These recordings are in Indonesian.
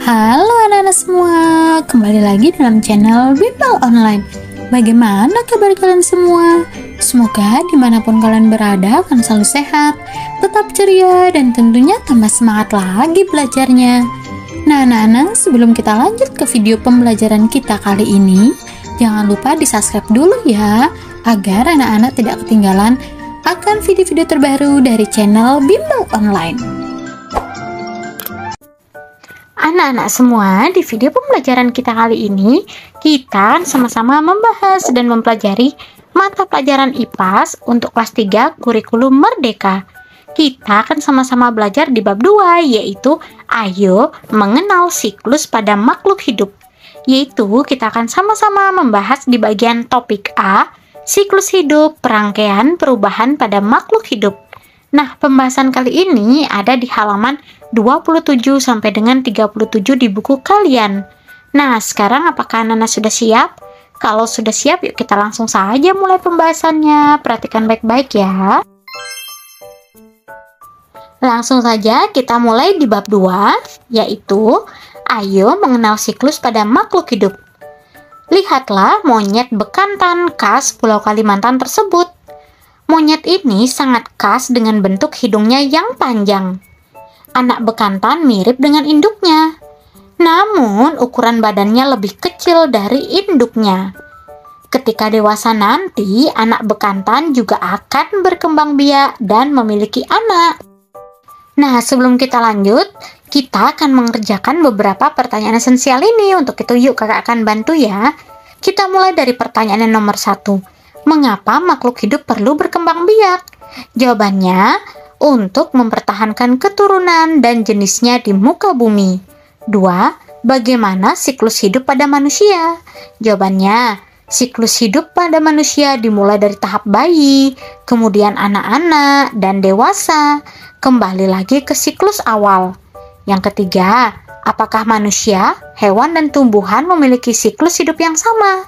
Halo anak-anak semua, kembali lagi dalam channel Bimbel Online. Bagaimana kabar kalian semua? Semoga dimanapun kalian berada akan selalu sehat, tetap ceria, dan tentunya tambah semangat lagi belajarnya. Nah anak-anak, sebelum kita lanjut ke video pembelajaran kita kali ini, jangan lupa di subscribe dulu ya, agar anak-anak tidak ketinggalan akan video-video terbaru dari channel Bimbel Online. Anak-anak semua, di video pembelajaran kita kali ini, kita sama-sama membahas dan mempelajari mata pelajaran IPAS untuk kelas 3 kurikulum Merdeka. Kita akan sama-sama belajar di bab 2, yaitu Ayo Mengenal Siklus pada Makhluk Hidup. Yaitu kita akan sama-sama membahas di bagian topik A, siklus hidup, perangkaian perubahan pada makhluk hidup. Nah, pembahasan kali ini ada di halaman 27 sampai dengan 37 di buku kalian. Nah, sekarang apakah anak-anak sudah siap? Kalau sudah siap, yuk kita langsung saja mulai pembahasannya. Perhatikan baik-baik ya. Langsung saja kita mulai di bab 2, yaitu Ayo Mengenal Siklus pada Makhluk Hidup. Lihatlah monyet bekantan khas Pulau Kalimantan tersebut. Monyet ini sangat khas dengan bentuk hidungnya yang panjang. Anak bekantan mirip dengan induknya, namun ukuran badannya lebih kecil dari induknya. Ketika dewasa nanti, anak bekantan juga akan berkembang biak dan memiliki anak. Nah, sebelum kita lanjut, kita akan mengerjakan beberapa pertanyaan esensial ini. Untuk itu, yuk kakak akan bantu ya. Kita mulai dari pertanyaan yang nomor 1. Mengapa makhluk hidup perlu berkembang biak? Jawabannya, untuk mempertahankan keturunan dan jenisnya di muka bumi. 2. Bagaimana siklus hidup pada manusia? Jawabannya, siklus hidup pada manusia dimulai dari tahap bayi, kemudian anak-anak, dan dewasa, kembali lagi ke siklus awal. Yang ketiga, apakah manusia, hewan, dan tumbuhan memiliki siklus hidup yang sama?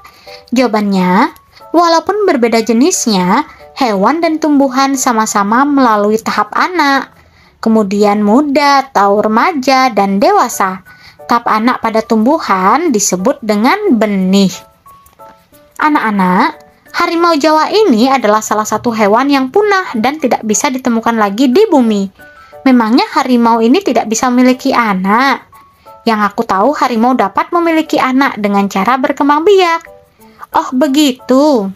Jawabannya, walaupun berbeda jenisnya, hewan dan tumbuhan sama-sama melalui tahap anak, kemudian muda atau remaja, dan dewasa. Tahap anak pada tumbuhan disebut dengan benih. Anak-anak, harimau Jawa ini adalah salah satu hewan yang punah dan tidak bisa ditemukan lagi di bumi. Memangnya harimau ini tidak bisa memiliki anak? Yang aku tahu, harimau dapat memiliki anak dengan cara berkembang biak. Oh begitu.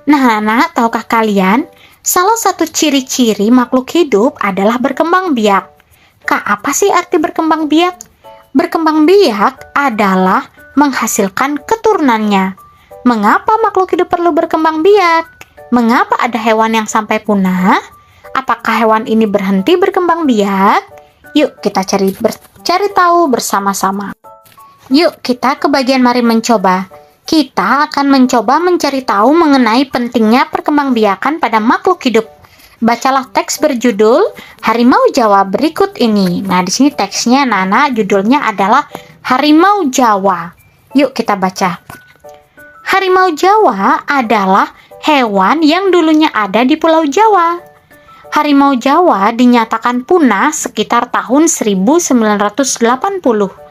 Nah, anak, tahukah kalian, salah satu ciri-ciri makhluk hidup adalah berkembang biak. Kak, apa sih arti berkembang biak? Berkembang biak adalah menghasilkan keturunannya. Mengapa makhluk hidup perlu berkembang biak? Mengapa ada hewan yang sampai punah? Apakah hewan ini berhenti berkembang biak? Yuk kita cari tahu bersama-sama. Yuk kita ke bagian mari mencoba. Kita akan mencoba mencari tahu mengenai pentingnya perkembangbiakan pada makhluk hidup. Bacalah teks berjudul Harimau Jawa berikut ini. Nah, di sini teksnya Nana, judulnya adalah Harimau Jawa. Yuk kita baca. Harimau Jawa adalah hewan yang dulunya ada di Pulau Jawa. Harimau Jawa dinyatakan punah sekitar tahun 1980.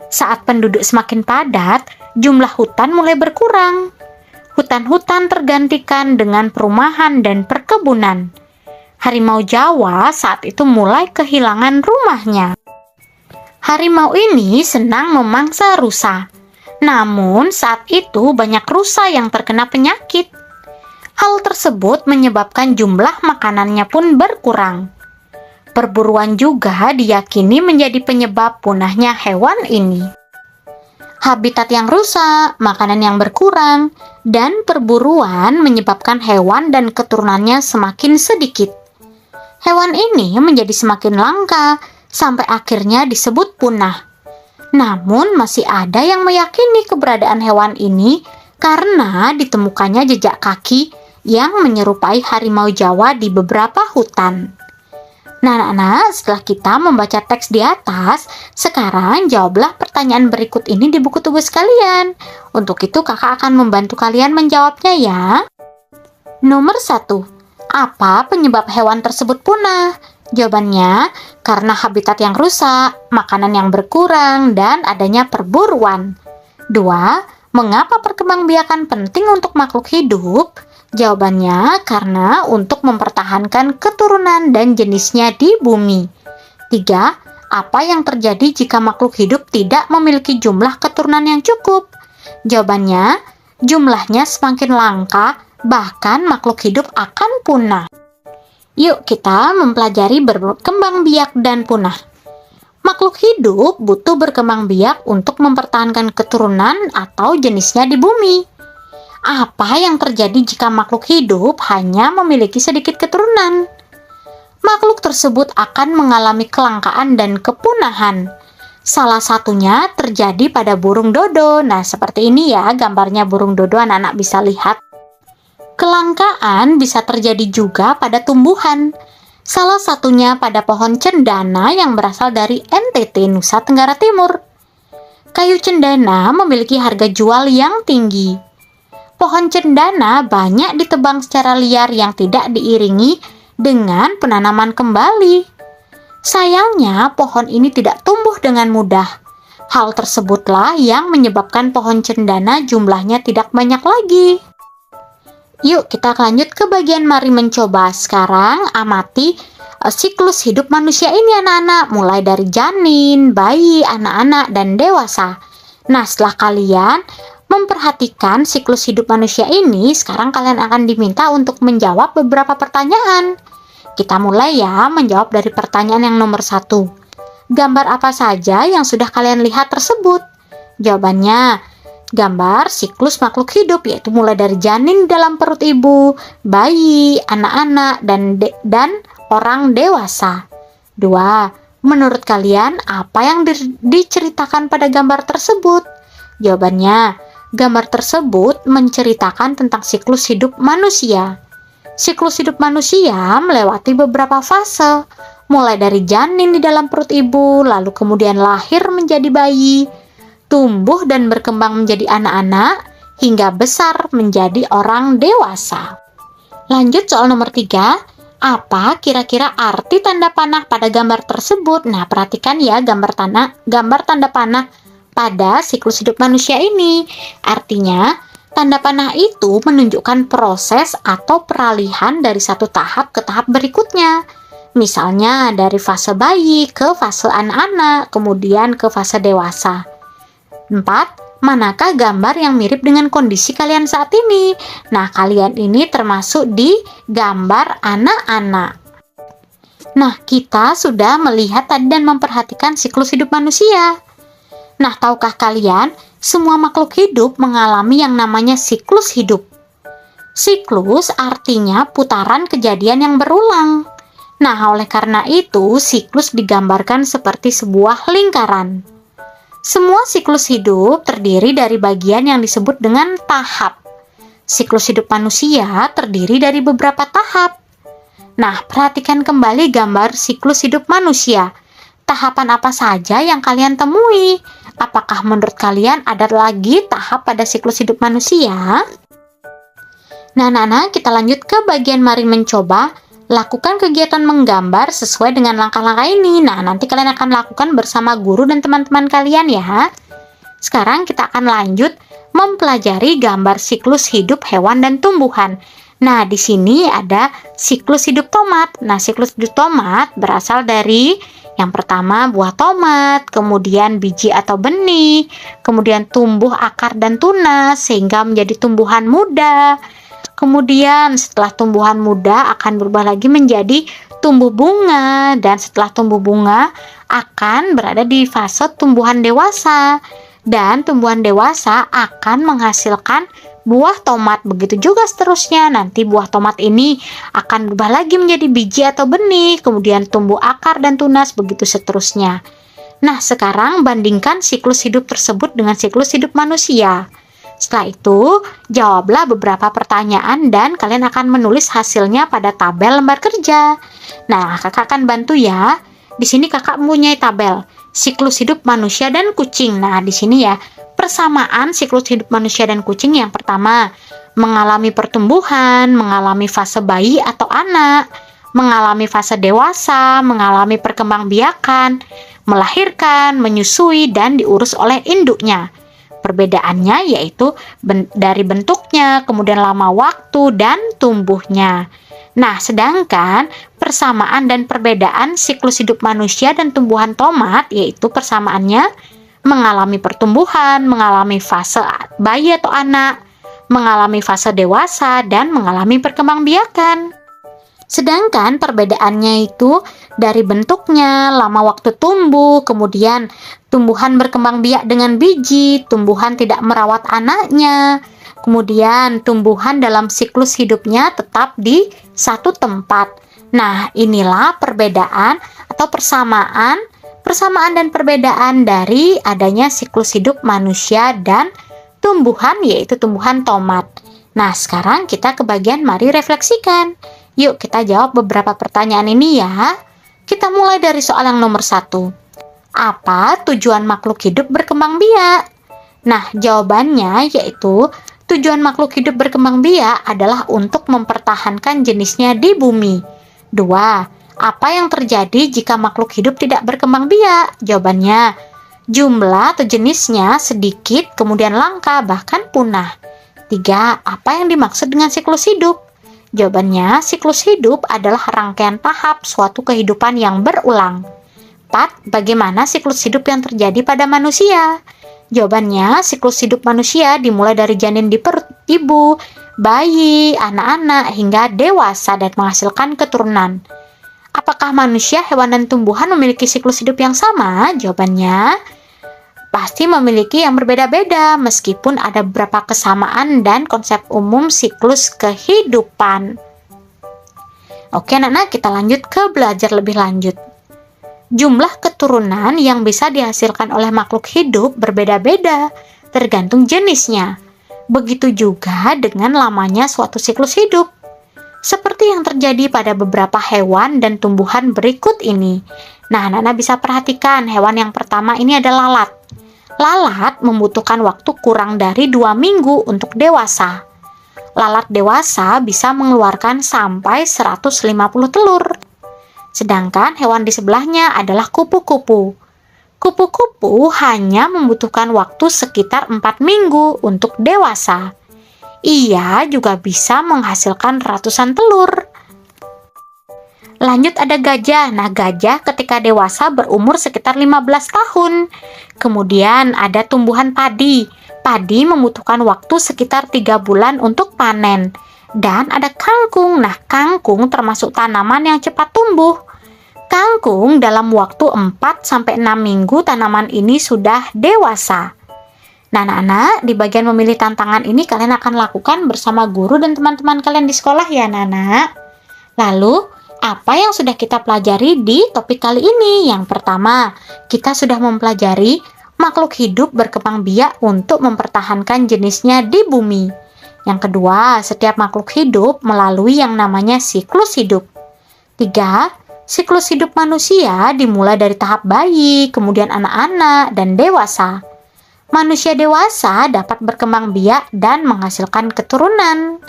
Saat penduduk semakin padat, jumlah hutan mulai berkurang. Hutan-hutan tergantikan dengan perumahan dan perkebunan. Harimau Jawa saat itu mulai kehilangan rumahnya. Harimau ini senang memangsa rusa. Namun saat itu banyak rusa yang terkena penyakit. Hal tersebut menyebabkan jumlah makanannya pun berkurang. Perburuan juga diyakini menjadi penyebab punahnya hewan ini. Habitat yang rusak, makanan yang berkurang, dan perburuan menyebabkan hewan dan keturunannya semakin sedikit. Hewan ini menjadi semakin langka, sampai akhirnya disebut punah. Namun masih ada yang meyakini keberadaan hewan ini karena ditemukannya jejak kaki yang menyerupai harimau Jawa di beberapa hutan. Nah, anak-anak, setelah kita membaca teks di atas, sekarang jawablah pertanyaan berikut ini di buku tugas kalian. Untuk itu, kakak akan membantu kalian menjawabnya ya. Nomor 1. Apa penyebab hewan tersebut punah? Jawabannya, karena habitat yang rusak, makanan yang berkurang, dan adanya perburuan. 2. Mengapa perkembangbiakan penting untuk makhluk hidup? Jawabannya, karena untuk mempertahankan keturunan dan jenisnya di bumi. 3. Apa yang terjadi jika makhluk hidup tidak memiliki jumlah keturunan yang cukup? Jawabannya, jumlahnya semakin langka, bahkan makhluk hidup akan punah. Yuk kita mempelajari berkembang biak dan punah. Makhluk hidup butuh berkembang biak untuk mempertahankan keturunan atau jenisnya di bumi. Apa yang terjadi jika makhluk hidup hanya memiliki sedikit keturunan? Makhluk tersebut akan mengalami kelangkaan dan kepunahan. Salah satunya terjadi pada burung dodo. Nah, seperti ini ya gambarnya burung dodo, anak-anak bisa lihat. Kelangkaan bisa terjadi juga pada tumbuhan. Salah satunya pada pohon cendana yang berasal dari NTT, Nusa Tenggara Timur. Kayu cendana memiliki harga jual yang tinggi. Pohon cendana banyak ditebang secara liar yang tidak diiringi dengan penanaman kembali. Sayangnya, pohon ini tidak tumbuh dengan mudah. Hal tersebutlah yang menyebabkan pohon cendana jumlahnya tidak banyak lagi. Yuk kita lanjut ke bagian mari mencoba. Sekarang amati siklus hidup manusia ini anak-anak, mulai dari janin, bayi, anak-anak, dan dewasa. Nah, setelah kalian memperhatikan siklus hidup manusia ini, sekarang kalian akan diminta untuk menjawab beberapa pertanyaan. Kita mulai ya, menjawab dari pertanyaan yang nomor 1. Gambar apa saja yang sudah kalian lihat tersebut? Jawabannya, gambar siklus makhluk hidup, yaitu mulai dari janin dalam perut ibu, bayi, anak-anak, dan orang dewasa. 2. Menurut kalian, apa yang diceritakan pada gambar tersebut? Jawabannya, gambar tersebut menceritakan tentang siklus hidup manusia. Siklus hidup manusia melewati beberapa fase, mulai dari janin di dalam perut ibu, lalu kemudian lahir menjadi bayi, tumbuh dan berkembang menjadi anak-anak, hingga besar menjadi orang dewasa. Lanjut soal nomor 3. Apa kira-kira arti tanda panah pada gambar tersebut? Nah, perhatikan ya gambar tanda panah pada siklus hidup manusia ini. Artinya, tanda panah itu menunjukkan proses atau peralihan dari satu tahap ke tahap berikutnya. Misalnya dari fase bayi ke fase anak-anak, kemudian ke fase dewasa. 4. Manakah gambar yang mirip dengan kondisi kalian saat ini? Nah, kalian ini termasuk di gambar anak-anak. Nah, kita sudah melihat tadi dan memperhatikan siklus hidup manusia. Nah, tahukah kalian, semua makhluk hidup mengalami yang namanya siklus hidup. Siklus artinya putaran kejadian yang berulang. Nah, oleh karena itu, siklus digambarkan seperti sebuah lingkaran. Semua siklus hidup terdiri dari bagian yang disebut dengan tahap. Siklus hidup manusia terdiri dari beberapa tahap. Nah, perhatikan kembali gambar siklus hidup manusia. Tahapan apa saja yang kalian temui? Apakah menurut kalian ada lagi tahap pada siklus hidup manusia? Nah, anak-anak, kita lanjut ke bagian mari mencoba. Lakukan kegiatan menggambar sesuai dengan langkah-langkah ini. Nah, nanti kalian akan lakukan bersama guru dan teman-teman kalian ya. Sekarang kita akan lanjut mempelajari gambar siklus hidup hewan dan tumbuhan. Nah, di sini ada siklus hidup tomat. Nah, siklus hidup tomat berasal dari yang pertama buah tomat, kemudian biji atau benih, kemudian tumbuh akar dan tunas sehingga menjadi tumbuhan muda. Kemudian setelah tumbuhan muda akan berubah lagi menjadi tumbuh bunga, dan setelah tumbuh bunga akan berada di fase tumbuhan dewasa, dan tumbuhan dewasa akan menghasilkan buah tomat. Begitu juga seterusnya, nanti buah tomat ini akan berubah lagi menjadi biji atau benih, kemudian tumbuh akar dan tunas, begitu seterusnya. Nah, sekarang bandingkan siklus hidup tersebut dengan siklus hidup manusia. Setelah itu, jawablah beberapa pertanyaan dan kalian akan menulis hasilnya pada tabel lembar kerja. Nah, kakak akan bantu ya. Di sini kakak mempunyai tabel siklus hidup manusia dan kucing. Nah, di sini ya, persamaan siklus hidup manusia dan kucing. Yang pertama, mengalami pertumbuhan, mengalami fase bayi atau anak, mengalami fase dewasa, mengalami perkembangbiakan, melahirkan, menyusui, dan diurus oleh induknya. Perbedaannya yaitu dari bentuknya, kemudian lama waktu, dan tumbuhnya. Nah, sedangkan persamaan dan perbedaan siklus hidup manusia dan tumbuhan tomat, yaitu persamaannya mengalami pertumbuhan, mengalami fase bayi atau anak, mengalami fase dewasa, dan mengalami perkembangbiakan. Sedangkan perbedaannya itu dari bentuknya, lama waktu tumbuh, kemudian tumbuhan berkembang biak dengan biji, tumbuhan tidak merawat anaknya, kemudian tumbuhan dalam siklus hidupnya tetap di satu tempat. Nah, inilah perbedaan atau persamaan dan perbedaan dari adanya siklus hidup manusia dan tumbuhan, yaitu tumbuhan tomat. Nah, sekarang kita ke bagian mari refleksikan. Yuk kita jawab beberapa pertanyaan ini ya. Kita mulai dari soal yang nomor 1. Apa tujuan makhluk hidup berkembang biak? Nah, jawabannya yaitu tujuan makhluk hidup berkembang biak adalah untuk mempertahankan jenisnya di bumi. 2. Apa yang terjadi jika makhluk hidup tidak berkembang biak? Jawabannya, jumlah atau jenisnya sedikit, kemudian langka, bahkan punah. 3. Apa yang dimaksud dengan siklus hidup? Jawabannya, siklus hidup adalah rangkaian tahap suatu kehidupan yang berulang. 4. Bagaimana siklus hidup yang terjadi pada manusia? Jawabannya, siklus hidup manusia dimulai dari janin di perut ibu, bayi, anak-anak, hingga dewasa dan menghasilkan keturunan. Apakah manusia, hewan, dan tumbuhan memiliki siklus hidup yang sama? Jawabannya, pasti memiliki yang berbeda-beda, meskipun ada beberapa kesamaan dan konsep umum siklus kehidupan. Oke anak-anak, kita lanjut ke belajar lebih lanjut. Jumlah keturunan yang bisa dihasilkan oleh makhluk hidup berbeda-beda, tergantung jenisnya. Begitu juga dengan lamanya suatu siklus hidup. Seperti yang terjadi pada beberapa hewan dan tumbuhan berikut ini. Nah, anak-anak bisa perhatikan, hewan yang pertama ini adalah lalat. Lalat membutuhkan waktu kurang dari 2 minggu untuk dewasa. Lalat dewasa bisa mengeluarkan sampai 150 telur. Sedangkan hewan di sebelahnya adalah kupu-kupu. Kupu-kupu hanya membutuhkan waktu sekitar 4 minggu untuk dewasa. Ia juga bisa menghasilkan ratusan telur. Lanjut ada gajah. Nah, gajah ketika dewasa berumur sekitar 15 tahun. Kemudian ada tumbuhan padi. Padi membutuhkan waktu sekitar 3 bulan untuk panen. Dan ada kangkung. Nah, kangkung termasuk tanaman yang cepat tumbuh. Kangkung dalam waktu 4-6 minggu tanaman ini sudah dewasa. Nah, anak-anak, di bagian memilih tantangan ini kalian akan lakukan bersama guru dan teman-teman kalian di sekolah ya, anak-anak. Lalu, apa yang sudah kita pelajari di topik kali ini? Yang pertama, kita sudah mempelajari makhluk hidup berkembang biak untuk mempertahankan jenisnya di bumi. Yang kedua, setiap makhluk hidup melalui yang namanya siklus hidup. 3. Siklus hidup manusia dimulai dari tahap bayi, kemudian anak-anak, dan dewasa. Manusia dewasa dapat berkembang biak dan menghasilkan keturunan.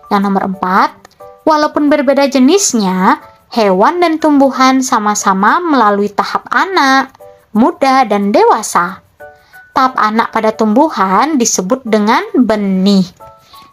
Yang nomor 4, walaupun berbeda jenisnya, hewan dan tumbuhan sama-sama melalui tahap anak, muda, dan dewasa. Tahap anak pada tumbuhan disebut dengan benih.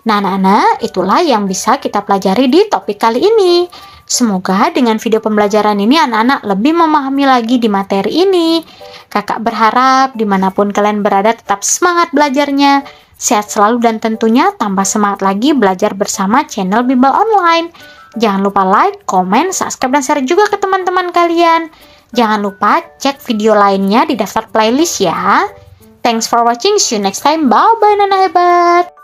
Nah, anak-anak, itulah yang bisa kita pelajari di topik kali ini. Semoga dengan video pembelajaran ini anak-anak lebih memahami lagi di materi ini. Kakak berharap dimanapun kalian berada tetap semangat belajarnya, sehat selalu, dan tentunya tambah semangat lagi belajar bersama channel Bimbel Online. Jangan lupa like, komen, subscribe, dan share juga ke teman-teman kalian. Jangan lupa cek video lainnya di daftar playlist ya. Thanks for watching, see you next time, bye-bye Nana hebat.